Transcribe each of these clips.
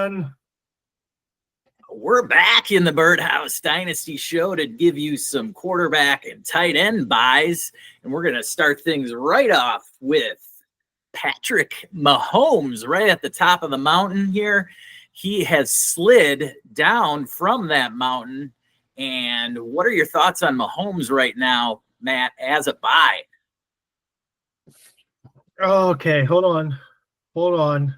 everyone. We're back in the Birdhouse Dynasty show to give you some quarterback and tight end buys. And we're going to start things right off with Patrick Mahomes right at the top of the mountain here. He has slid down from that mountain. And what are your thoughts on Mahomes right now, Matt, as a buy? Okay, hold on.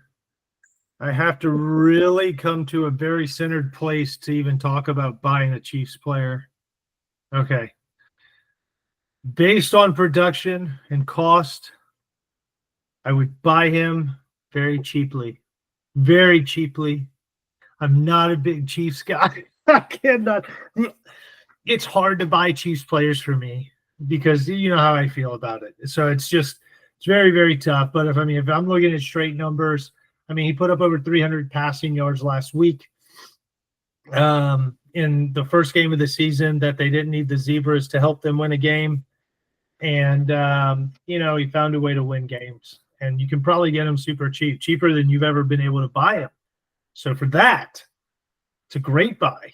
I have to really come to a very centered place to even talk about buying a Chiefs player. Okay. Based on production and cost, I would buy him very cheaply. Very cheaply. I'm not a big Chiefs guy. I cannot. It's hard to buy Chiefs players for me because you know how I feel about it. So it's very, very tough. But if I'm looking at straight numbers, he put up over 300 passing yards last week in the first game of the season that they didn't need the Zebras to help them win a game. And, he found a way to win games. And you can probably get him super cheap, cheaper than you've ever been able to buy him. So for that, it's a great buy.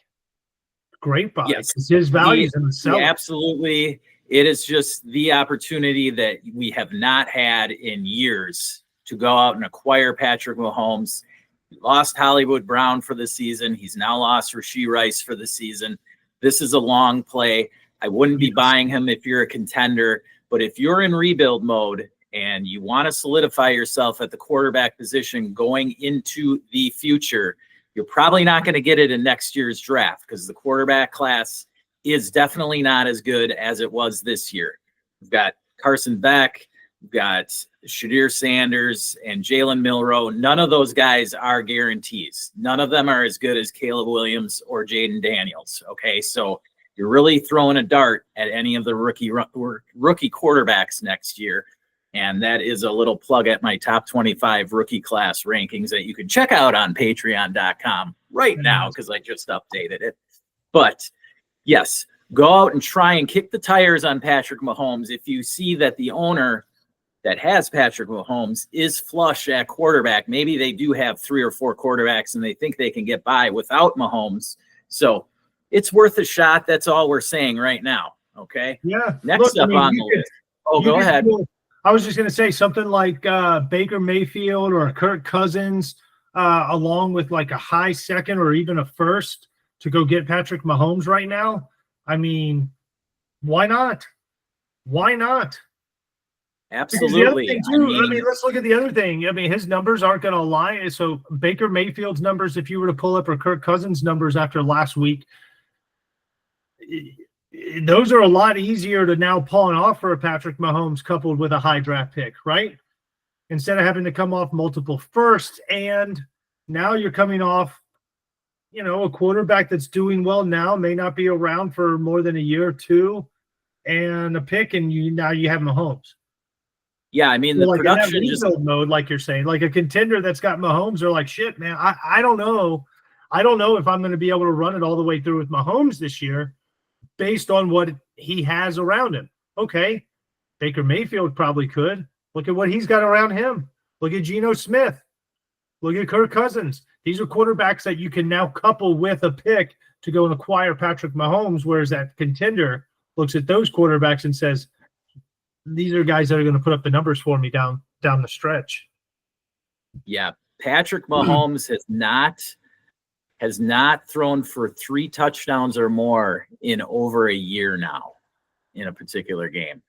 Great buy. Yes. His value is in the seller. Absolutely. It is just the opportunity that we have not had in years to go out and acquire Patrick Mahomes. He lost Hollywood Brown for the season. He's now lost Rashee Rice for the season. This is a long play. I wouldn't be buying him if you're a contender, but if you're in rebuild mode and you want to solidify yourself at the quarterback position going into the future, you're probably not going to get it in next year's draft because the quarterback class is definitely not as good as it was this year. We've got Carson Beck, we've got Shadir Sanders and Jalen Milroe. None of those guys are guarantees. None of them are as good as Caleb Williams or Jaden Daniels. Okay, so you're really throwing a dart at any of the rookie quarterbacks next year. And that is a little plug at my top 25 rookie class rankings that you can check out on patreon.com right now because I just updated it. But yes, go out and try and kick the tires on Patrick Mahomes if you see that the owner that has Patrick Mahomes is flush at quarterback. Maybe they do have 3 or 4 quarterbacks and they think they can get by without Mahomes. So it's worth a shot. That's all we're saying right now. Okay. Yeah. Next on the list. Oh, go ahead. I was just going to say something like Baker Mayfield or Kirk Cousins, along with like a high second or even a first to go get Patrick Mahomes right now. Why not? Why not? Absolutely. Let's look at the other thing. His numbers aren't going to align. So Baker Mayfield's numbers, if you were to pull up, or Kirk Cousins' numbers after last week, those are a lot easier to now pawn off for a Patrick Mahomes coupled with a high draft pick, right? Instead of having to come off multiple firsts, and now you're coming off, a quarterback that's doing well now, may not be around for more than a year or two, and a pick, and now you have Mahomes. Yeah, the production in that mode, like you're saying, like a contender that's got Mahomes are like, shit, man, I don't know. I don't know if I'm going to be able to run it all the way through with Mahomes this year based on what he has around him. Okay, Baker Mayfield probably could. Look at what he's got around him. Look at Geno Smith. Look at Kirk Cousins. These are quarterbacks that you can now couple with a pick to go and acquire Patrick Mahomes, whereas that contender looks at those quarterbacks and says, these are guys that are going to put up the numbers for me down the stretch. Yeah, Patrick Mahomes has not thrown for 3 touchdowns or more in over a year now in a particular game.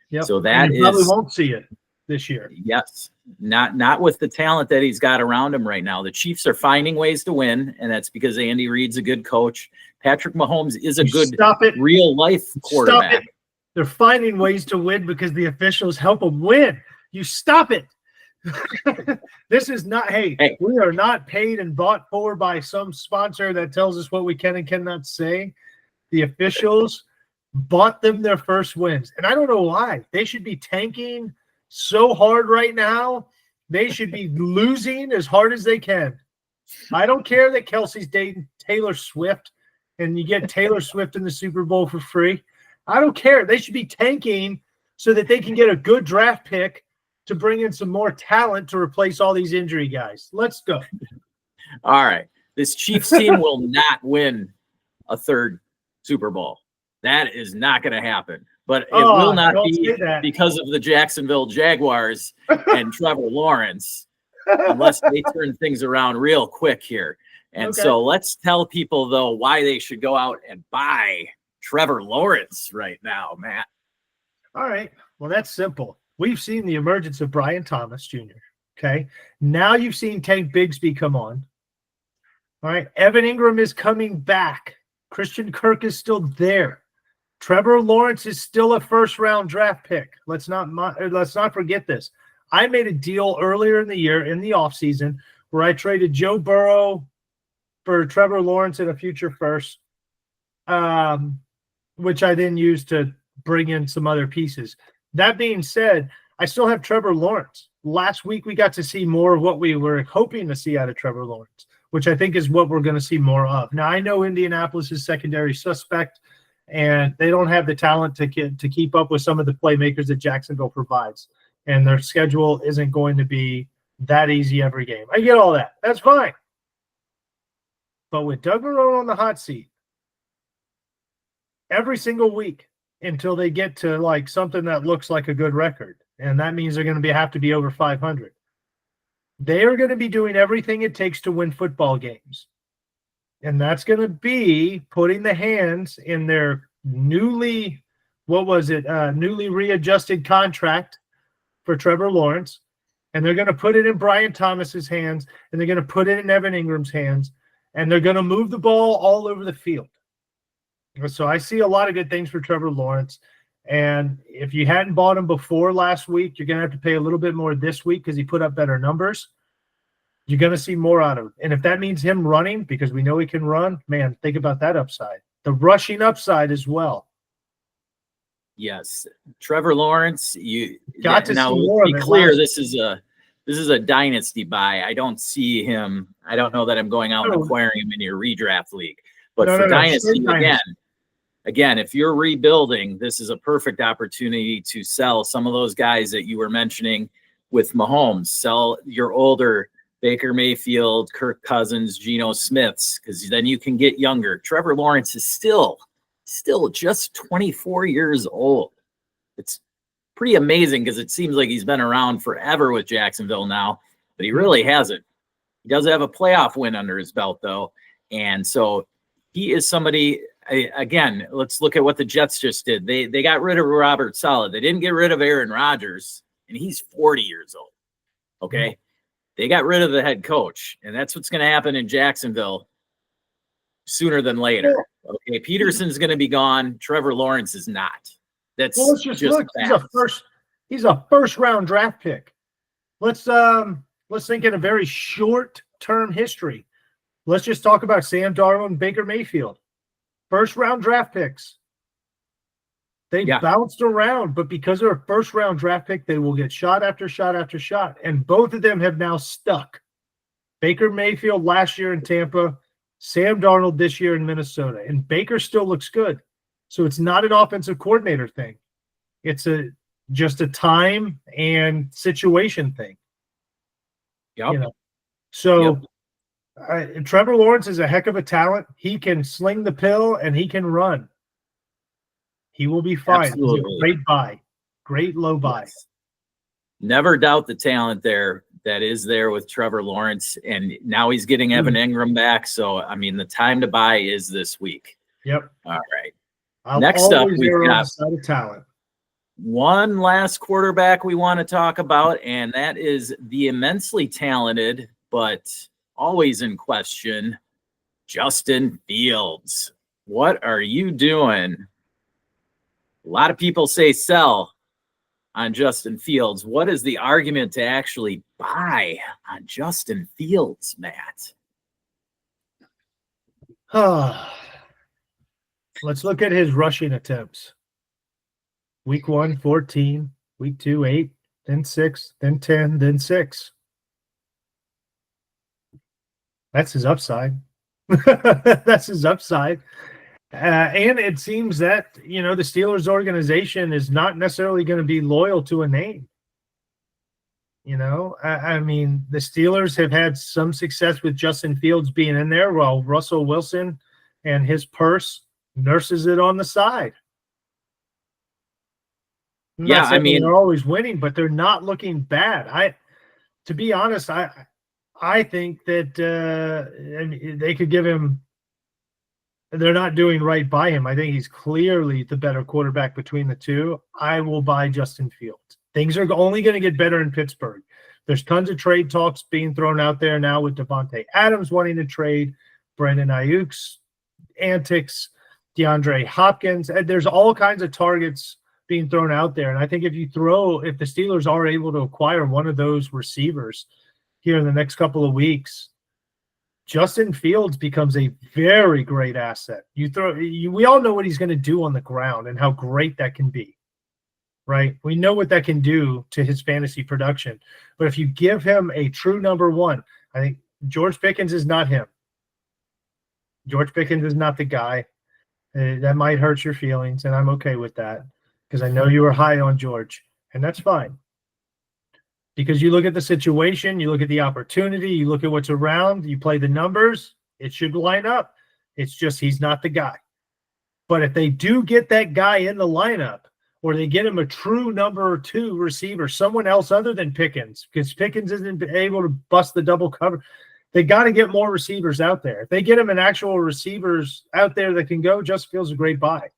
Yep. So that is probably won't see it this year. Yes, not with the talent that he's got around him right now. The Chiefs are finding ways to win, and that's because Andy Reid's a good coach. Patrick Mahomes is a good real life quarterback. Stop it. They're finding ways to win because the officials help them win. You stop it. This is not, hey, we are not paid and bought for by some sponsor that tells us what we can and cannot say. The officials bought them their first wins. And I don't know why. They should be tanking so hard right now. They should be losing as hard as they can. I don't care that Kelsey's dating Taylor Swift and you get Taylor Swift in the Super Bowl for free. I don't care. They should be tanking so that they can get a good draft pick to bring in some more talent to replace all these injury guys. Let's go. All right. This Chiefs team will not win a third Super Bowl. That is not going to happen. But it will not be because of the Jacksonville Jaguars and Trevor Lawrence, unless they turn things around real quick here. And so let's tell people, though, why they should go out and buy Trevor Lawrence right now, Matt. All right. Well, that's simple. We've seen the emergence of Brian Thomas Jr. Okay. Now you've seen Tank Bigsby come on. All right. Evan Ingram is coming back. Christian Kirk is still there. Trevor Lawrence is still a first-round draft pick. Let's not forget this. I made a deal earlier in the year in the offseason where I traded Joe Burrow for Trevor Lawrence and a future first, which I then used to bring in some other pieces. That being said, I still have Trevor Lawrence. Last week, we got to see more of what we were hoping to see out of Trevor Lawrence, which I think is what we're going to see more of. Now, I know Indianapolis is secondary suspect, and they don't have the talent to keep up with some of the playmakers that Jacksonville provides. And their schedule isn't going to be that easy every game. I get all that. That's fine. But with Doug Marrone on the hot seat, every single week until they get to like something that looks like a good record, and that means they're going to have to be over 500. They are going to be doing everything it takes to win football games. And that's going to be putting the hands in their newly readjusted contract for Trevor Lawrence. And they're going to put it in Brian Thomas's hands, and they're going to put it in Evan Ingram's hands, and they're going to move the ball all over the field. So I see a lot of good things for Trevor Lawrence. And if you hadn't bought him before last week, you're going to have to pay a little bit more this week because he put up better numbers. You're going to see more out of him. And if that means him running, because we know he can run, man, think about that upside. The rushing upside as well. Yes. Trevor Lawrence, you got to now see more be of it. Clear, this is a dynasty buy. I don't see him. I don't know that I'm going out and acquiring him in your redraft league. But for dynasty, again, if you're rebuilding, this is a perfect opportunity to sell some of those guys that you were mentioning with Mahomes. Sell your older Baker Mayfield, Kirk Cousins, Geno Smiths, because then you can get younger. Trevor Lawrence is still just 24 years old. It's pretty amazing because it seems like he's been around forever with Jacksonville now, but he really hasn't. He does have a playoff win under his belt, though. And so he is somebody, again, let's look at what the Jets just did. They got rid of Robert Saleh. They didn't get rid of Aaron Rodgers, and he's 40 years old. Okay? Mm-hmm. They got rid of the head coach, and that's what's going to happen in Jacksonville sooner than later. Okay, Peterson's going to be gone. Trevor Lawrence is not. That's let's just look. He's a first round draft pick. Let's think in a very short term history. Let's just talk about Sam Darnold and Baker Mayfield. First round draft picks. They bounced around, but because they're a first round draft pick, they will get shot after shot after shot. And both of them have now stuck. Baker Mayfield last year in Tampa, Sam Darnold this year in Minnesota. And Baker still looks good. So it's not an offensive coordinator thing. It's just a time and situation thing. Yep. You know? So Trevor Lawrence is a heck of a talent. He can sling the pill and he can run. He will be fine. Absolutely. He's a great buy. Great low buy. Yes. Never doubt the talent there that is there with Trevor Lawrence. And now he's getting Evan Ingram back. So, I mean, the time to buy is this week. Yep. All right. Next up, we've got talent. One last quarterback we want to talk about, and that is the immensely talented, but always in question, Justin Fields. What are you doing? A lot of people say sell on Justin Fields. What is the argument to actually buy on Justin Fields, Matt? Let's look at his rushing attempts. Week 1, 14. Week 2, 8. Then 6. Then 10. Then 6. That's his upside. That's his upside. And it seems that, the Steelers organization is not necessarily going to be loyal to a name. I mean, the Steelers have had some success with Justin Fields being in there while Russell Wilson and his purse nurses it on the side. I'm not saying they're always winning, but they're not looking bad. To be honest, I think that they could give him. They're not doing right by him. I think he's clearly the better quarterback between the two. I will buy Justin Fields. Things are only going to get better in Pittsburgh. There's tons of trade talks being thrown out there now with Devontae Adams wanting to trade, Brandon Ayuk's antics, DeAndre Hopkins. There's all kinds of targets being thrown out there. And I think if the Steelers are able to acquire one of those receivers here in the next couple of weeks, Justin Fields becomes a very great asset. We all know what he's going to do on the ground and how great that can be, right? We know what that can do to his fantasy production. But if you give him a true number one, I think George Pickens is not him. George Pickens is not the guy. That might hurt your feelings, and I'm okay with that because I know you were high on George, and that's fine. Because you look at the situation, you look at the opportunity, you look at what's around, you play the numbers, it should line up. It's just he's not the guy. But if they do get that guy in the lineup, or they get him a true number 2 receiver, someone else other than Pickens, because Pickens isn't able to bust the double cover, they got to get more receivers out there. If they get him an actual receivers out there that can go, just feels a great buy.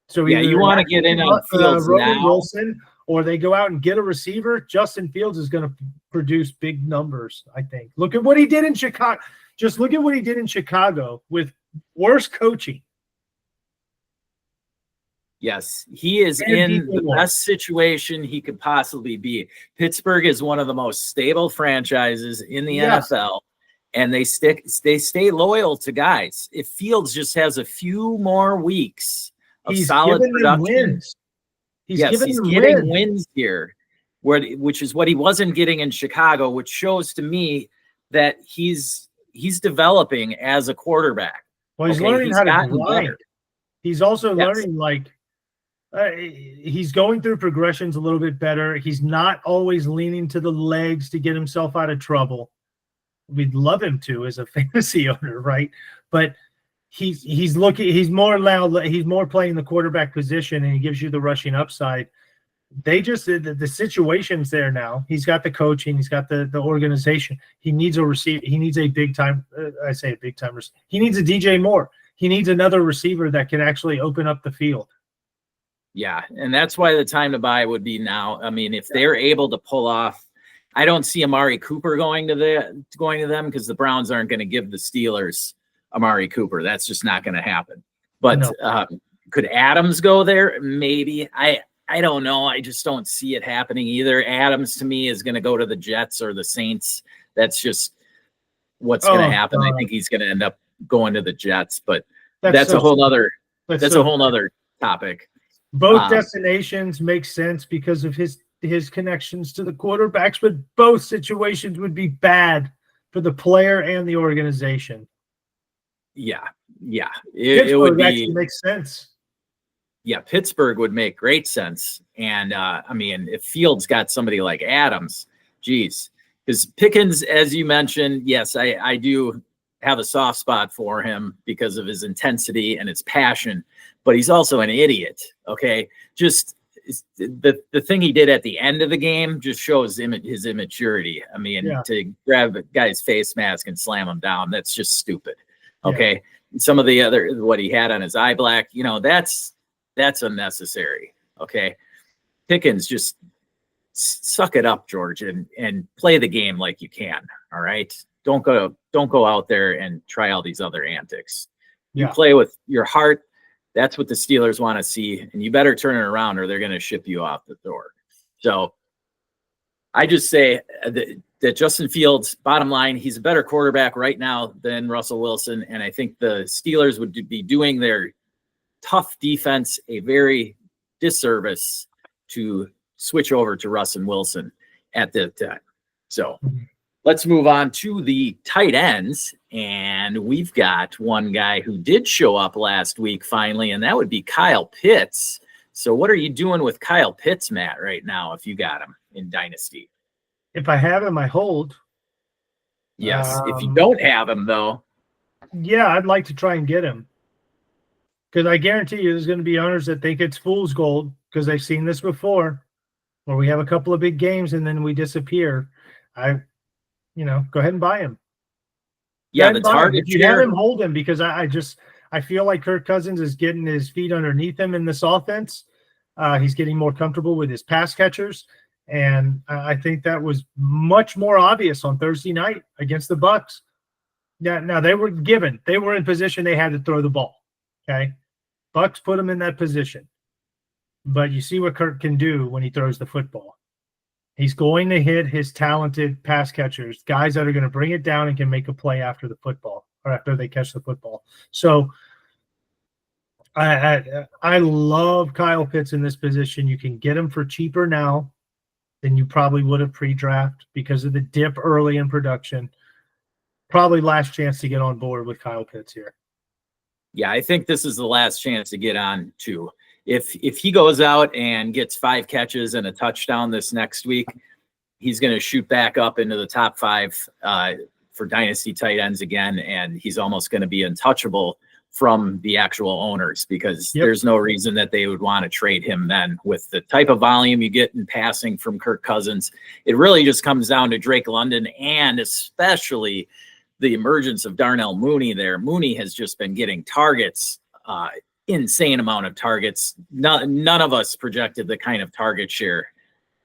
So yeah, you want to get in on Fields now. Wilson, or they go out and get a receiver, Justin Fields is going to produce big numbers, I think. Look at what he did in Chicago. Just look at what he did in Chicago with worse coaching. Yes, he is in the best situation he could possibly be. Pittsburgh is one of the most stable franchises in the NFL, and they stay loyal to guys. If Fields just has a few more weeks of solid production, he's getting wins here, which is what he wasn't getting in Chicago, which shows to me that he's developing as a quarterback. Well, he's learning how to grind. He's also learning, he's going through progressions a little bit better. He's not always leaning to the legs to get himself out of trouble. We'd love him to as a fantasy owner, right? But he's more playing the quarterback position, and he gives you the rushing upside. The situation's there now. He's got the coaching, he's got the organization. He needs a receiver. He needs a big time. He needs a DJ Moore. He needs another receiver that can actually open up the field. Yeah, and that's why the time to buy would be now. I mean, if they're able to pull off, I don't see Amari Cooper going to them because the Browns aren't going to give the Steelers Amari Cooper. That's just not going to happen. But could Adams go there? Maybe. I don't know. I just don't see it happening either. Adams to me is going to go to the Jets or the Saints. That's just what's going to happen. I think he's going to end up going to the Jets, but that's a whole other topic. Both destinations make sense because of his connections to the quarterbacks, but both situations would be bad for the player and the organization. Yeah. It would actually makes sense. Yeah, Pittsburgh would make great sense. And I mean, if Fields got somebody like Adams, geez, because Pickens, as you mentioned, yes, I do have a soft spot for him because of his intensity and his passion, but he's also an idiot. Okay. Just the thing he did at the end of the game just shows his immaturity. I mean, to grab a guy's face mask and slam him down, that's just stupid. Okay. Yeah. Some of the other, what he had on his eye black, that's unnecessary. Okay. Pickens, just suck it up, George, and play the game like you can. All right. Don't go out there and try all these other antics. You play with your heart. That's what the Steelers want to see, and you better turn it around or they're going to ship you off the door. So I just say that Justin Fields, bottom line, he's a better quarterback right now than Russell Wilson, and I think the Steelers would be doing their tough defense a very disservice to switch over to Russ and Wilson at the time. So let's move on to the tight ends. And we've got one guy who did show up last week finally, and that would be Kyle Pitts. So what are you doing with Kyle Pitts, Matt, right now if you got him in Dynasty? If I have him, I hold. Yes. If you don't have him, though. Yeah, I'd like to try and get him. Because I guarantee you there's going to be owners that think it's fool's gold because they've seen this before, where we have a couple of big games and then we disappear. Go ahead and buy him. Yeah, the target if you have him, hold him, because I feel like Kirk Cousins is getting his feet underneath him in this offense. He's getting more comfortable with his pass catchers, and I think that was much more obvious on Thursday night against the Bucs. Now they were in position, they had to throw the ball. Okay, Bucs put him in that position, but you see what Kirk can do when he throws the football. He's going to hit his talented pass catchers, guys that are going to bring it down and can make a play after the football or after they catch the football. So I love Kyle Pitts in this position. You can get him for cheaper now than you probably would have pre-draft because of the dip early in production. Probably last chance to get on board with Kyle Pitts here. Yeah, I think this is the last chance to get on too. If he goes out and gets 5 catches and a touchdown this next week, he's going to shoot back up into the top 5 for dynasty tight ends again, and he's almost going to be untouchable from the actual owners because there's no reason that they would want to trade him then. With the type of volume you get in passing from Kirk Cousins, it really just comes down to Drake London and especially the emergence of Darnell Mooney there. Mooney has just been getting targets, insane amount of targets. None of us projected the kind of target share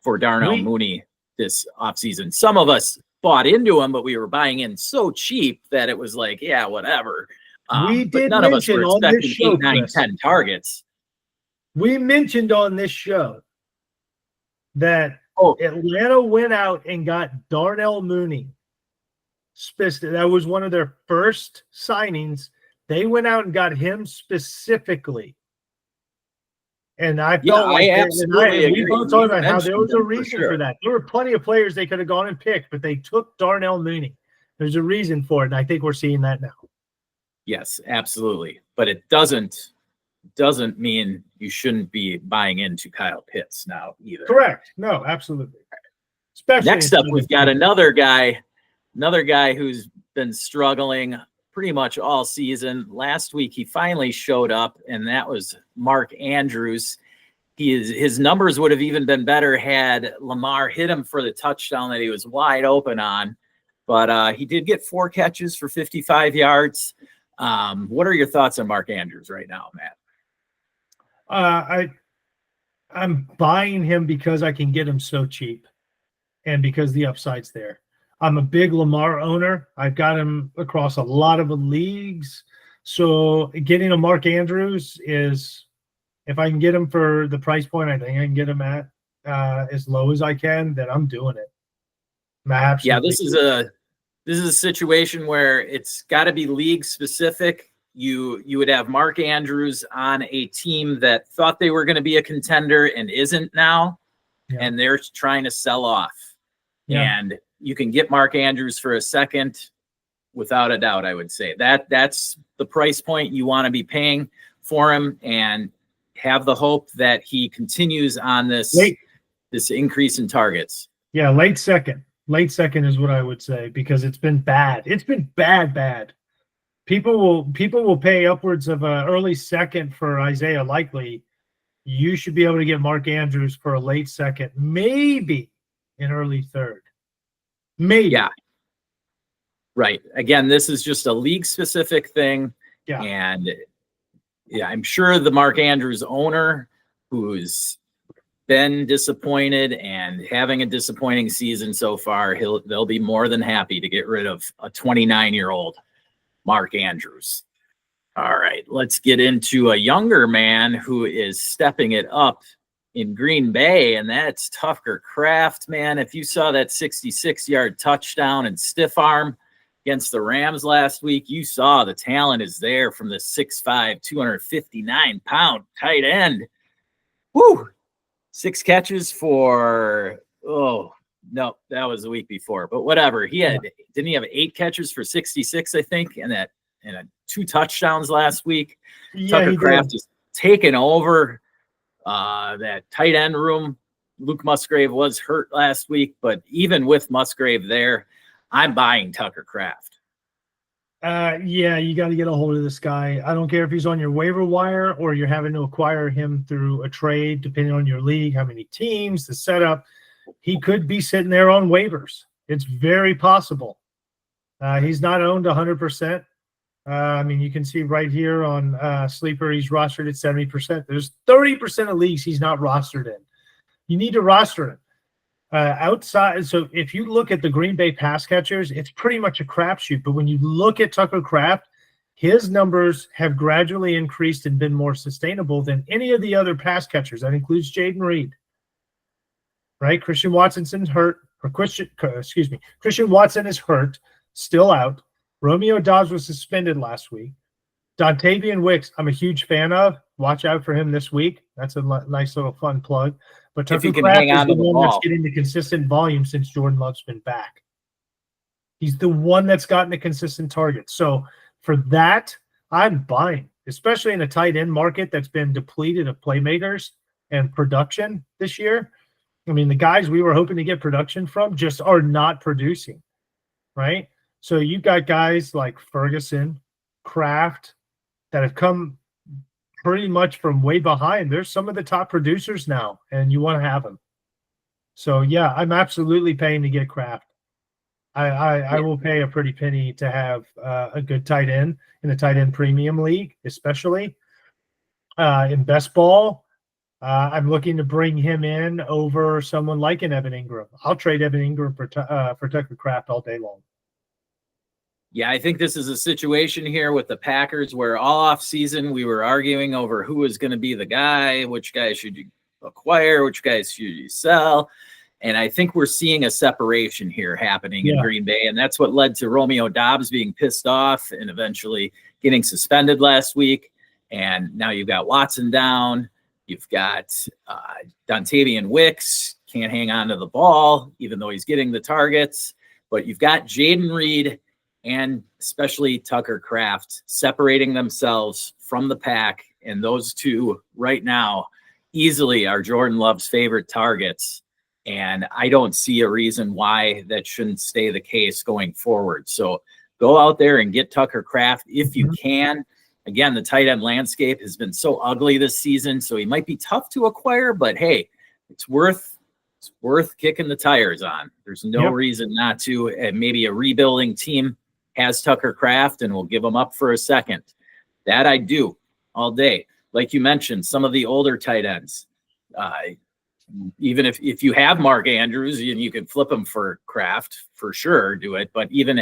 for Darnell Mooney this offseason. Some of us bought into him, but we were buying in so cheap that it was like, yeah, whatever. But none of us were expecting 8, 9, 10 targets. We mentioned on this show that Atlanta went out and got Darnell Mooney. That was one of their first signings. They went out and got him specifically. And I felt we both talked about how there was a reason for that. There were plenty of players they could have gone and picked, but they took Darnell Mooney. There's a reason for it, and I think we're seeing that now. Yes, absolutely. But it doesn't mean you shouldn't be buying into Kyle Pitts now either. Correct. No, absolutely. Especially next up, we've got another guy who's been struggling pretty much all season. Last week, he finally showed up, and that was Mark Andrews. His numbers would have even been better had Lamar hit him for the touchdown that he was wide open on. But he did get 4 catches for 55 yards. What are your thoughts on Mark Andrews right now, Matt? I'm buying him because I can get him so cheap and because the upside's there. I'm a big Lamar owner. I've got him across a lot of leagues. So getting a Mark Andrews is, if I can get him for the price point I think I can get him at as low as I can, then I'm doing it. Yeah, this is a situation where it's got to be league specific. You would have Mark Andrews on a team that thought they were going to be a contender and isn't now, and they're trying to sell off. And you can get Mark Andrews for a second without a doubt. I would say that's the price point you want to be paying for him, and have the hope that he continues on this increase in targets. Yeah, late second is what I would say, because it's been bad. It's been bad. People will pay upwards of an early second for Isaiah Likely. You should be able to get Mark Andrews for a late second, maybe an early third. Maybe. Yeah. Right. Again, this is just a league specific thing. Yeah. And I'm sure the Mark Andrews owner, who's been disappointed and having a disappointing season so far, they'll be more than happy to get rid of a 29-year-old Mark Andrews. All right, let's get into a younger man who is stepping it up in Green Bay, and that's Tucker Kraft, man. If you saw that 66-yard touchdown and stiff arm against the Rams last week, you saw the talent is there from the 6'5", 259-pound tight end. Woo! 6 catches for, no, that was the week before, but whatever. Didn't he have 8 catches for 66, I think, and 2 touchdowns last week? Yeah, Tucker Kraft is taking over that tight end room Luke Musgrave was hurt last week, but even with Musgrave there, I'm buying Tucker Kraft. Yeah, you got to get a hold of this guy. I don't care if he's on your waiver wire or you're having to acquire him through a trade, depending on your league, how many teams, the setup. He could be sitting there on waivers. It's very possible. He's not owned 100%. I mean, you can see right here on Sleeper, he's rostered at 70%. There's 30% of leagues he's not rostered in. You need to roster him. Outside, so if you look at the Green Bay pass catchers, it's pretty much a crapshoot. But when you look at Tucker Kraft, his numbers have gradually increased and been more sustainable than any of the other pass catchers. That includes Jaden Reed, right? Christian Watson is hurt, still out. Romeo Dobbs was suspended last week. Dontavian Wicks, I'm a huge fan of. Watch out for him this week. That's a nice little fun plug. But Tucker Kraft is the one that's getting the consistent volume since Jordan Love's been back. He's the one that's gotten the consistent target. So for that, I'm buying, especially in a tight end market that's been depleted of playmakers and production this year. I mean, the guys we were hoping to get production from just are not producing, right? So you've got guys like Ferguson, Kraft that have come pretty much from way behind. There's some of the top producers now, and you want to have them. So, yeah, I'm absolutely paying to get Kraft. I will pay a pretty penny to have a good tight end in a tight end premium league, especially. In best ball, I'm looking to bring him in over someone like an Evan Ingram. I'll trade Evan Ingram for Tucker Kraft all day long. Yeah, I think this is a situation here with the Packers where all off season we were arguing over who was going to be the guy, which guy should you acquire, which guys should you sell. And I think we're seeing a separation here happening in Green Bay. And that's what led to Romeo Dobbs being pissed off and eventually getting suspended last week. And now you've got Watson down. You've got Dontavian Wicks, can't hang on to the ball, even though he's getting the targets. But you've got Jaden Reed and especially Tucker Kraft separating themselves from the pack. And those two right now easily are Jordan Love's favorite targets. And I don't see a reason why that shouldn't stay the case going forward. So go out there and get Tucker Kraft if you can. Again, the tight end landscape has been so ugly this season, so he might be tough to acquire, but hey, it's worth kicking the tires on. There's no reason not to. And maybe a rebuilding team has Tucker Kraft and will give him up for a second. That I do all day. Like you mentioned, some of the older tight ends, even if you have Mark Andrews, you can flip him for Kraft for sure, do it. But even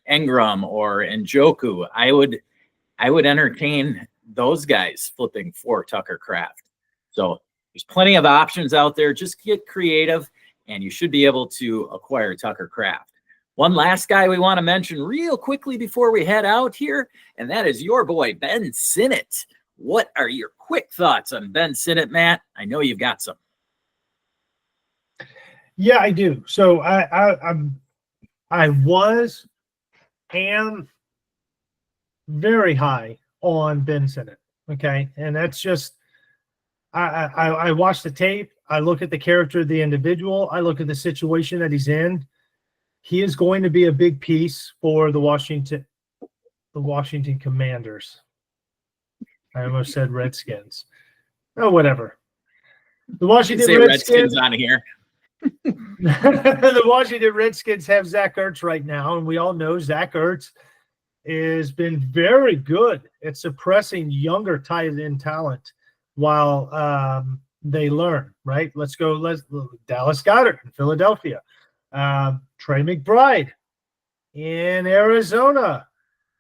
Engram or Njoku, I would entertain those guys flipping for Tucker Kraft. So there's plenty of options out there. Just get creative, and you should be able to acquire Tucker Kraft. One last guy we want to mention real quickly before we head out here, and that is your boy, Ben Sinnott. What are your quick thoughts on Ben Sinnott, Matt? I know you've got some. Yeah, I do. So I was and very high on Ben Sinnott. Okay. And that's just, I watch the tape. I look at the character of the individual. I look at the situation that he's in. He is going to be a big piece for the Washington Commanders. I almost said Redskins. Oh, whatever. The Washington Redskins on here. The Washington Redskins have Zach Ertz right now, and we all know Zach Ertz has been very good at suppressing younger tight end talent while they learn, right? Let's Dallas Goedert in Philadelphia, Trey McBride in Arizona,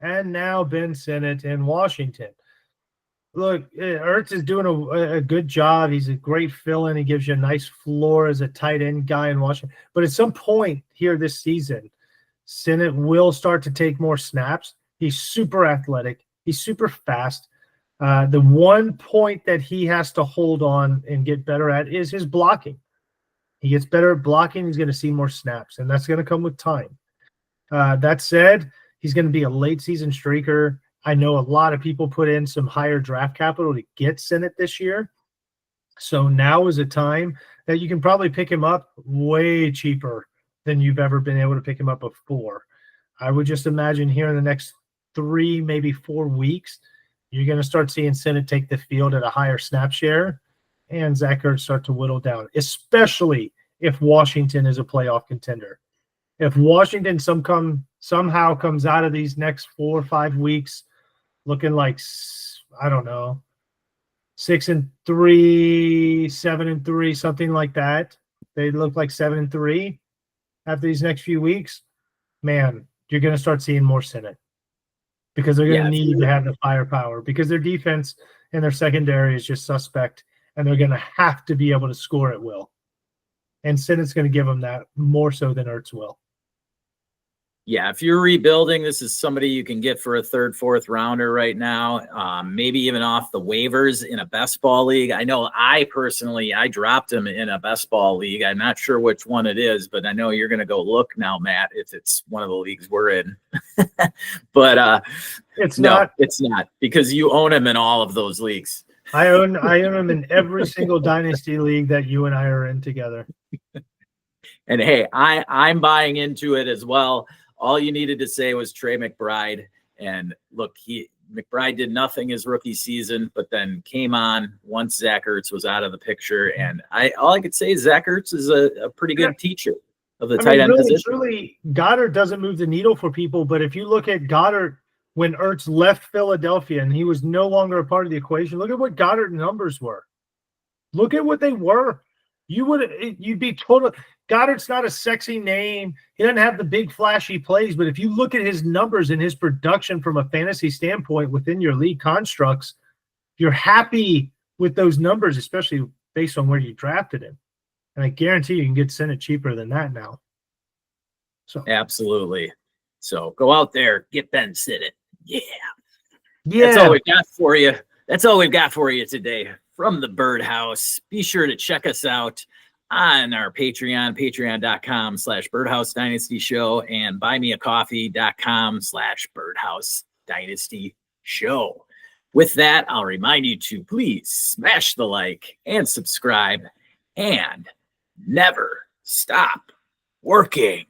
and now Ben Sinnott in Washington. Look, Ertz is doing a good job. He's a great fill-in. He gives you a nice floor as a tight end guy in Washington. But at some point here this season, Sinnott will start to take more snaps. He's super athletic. He's super fast. The one point that he has to hold on and get better at is his blocking. He gets better at blocking. He's going to see more snaps, and that's going to come with time. That said, he's going to be a late-season streaker. I know a lot of people put in some higher draft capital to get Sinnott this year. So now is a time that you can probably pick him up way cheaper than you've ever been able to pick him up before. I would just imagine here in the next 3, maybe 4 weeks, you're going to start seeing Sinnott take the field at a higher snap share and Zach Ertz start to whittle down, especially if Washington is a playoff contender. If Washington somehow comes out of these next 4 or 5 weeks looking like, I don't know, 6-3, 7-3, something like that, they look like 7-3 after these next few weeks, man, you're going to start seeing more Sinnott because they're going to need to have the firepower because their defense and their secondary is just suspect, and they're going to have to be able to score at will. And Sinnott's going to give them that more so than Ertz will. Yeah, if you're rebuilding, this is somebody you can get for a 3rd, 4th rounder right now, maybe even off the waivers in a best ball league. I know I dropped him in a best ball league. I'm not sure which one it is, but I know you're going to go look now, Matt, if it's one of the leagues we're in. But it's not because you own him in all of those leagues. I own him in every single dynasty league that you and I are in together. And hey, I'm buying into it as well. All you needed to say was Trey McBride. And look, McBride did nothing his rookie season, but then came on once Zach Ertz was out of the picture. And all I could say is Zach Ertz is a pretty good teacher of the tight end position. Truly, Goddard doesn't move the needle for people, but if you look at Goddard when Ertz left Philadelphia and he was no longer a part of the equation, look at what Goddard numbers were. Look at what they were. You'd be total. Goddard's not a sexy name. He doesn't have the big flashy plays, but if you look at his numbers and his production from a fantasy standpoint within your league constructs, you're happy with those numbers, especially based on where you drafted him. And I guarantee you can get Sinnott cheaper than that now. So absolutely. So go out there, get Ben Sinnott. Yeah. That's all we've got for you. That's all we've got for you today from the Birdhouse. Be sure to check us out on our Patreon, patreon.com/Birdhouse Dynasty Show, and buymeacoffee.com/Birdhouse Dynasty Show. With that, I'll remind you to please smash the like and subscribe and never stop working.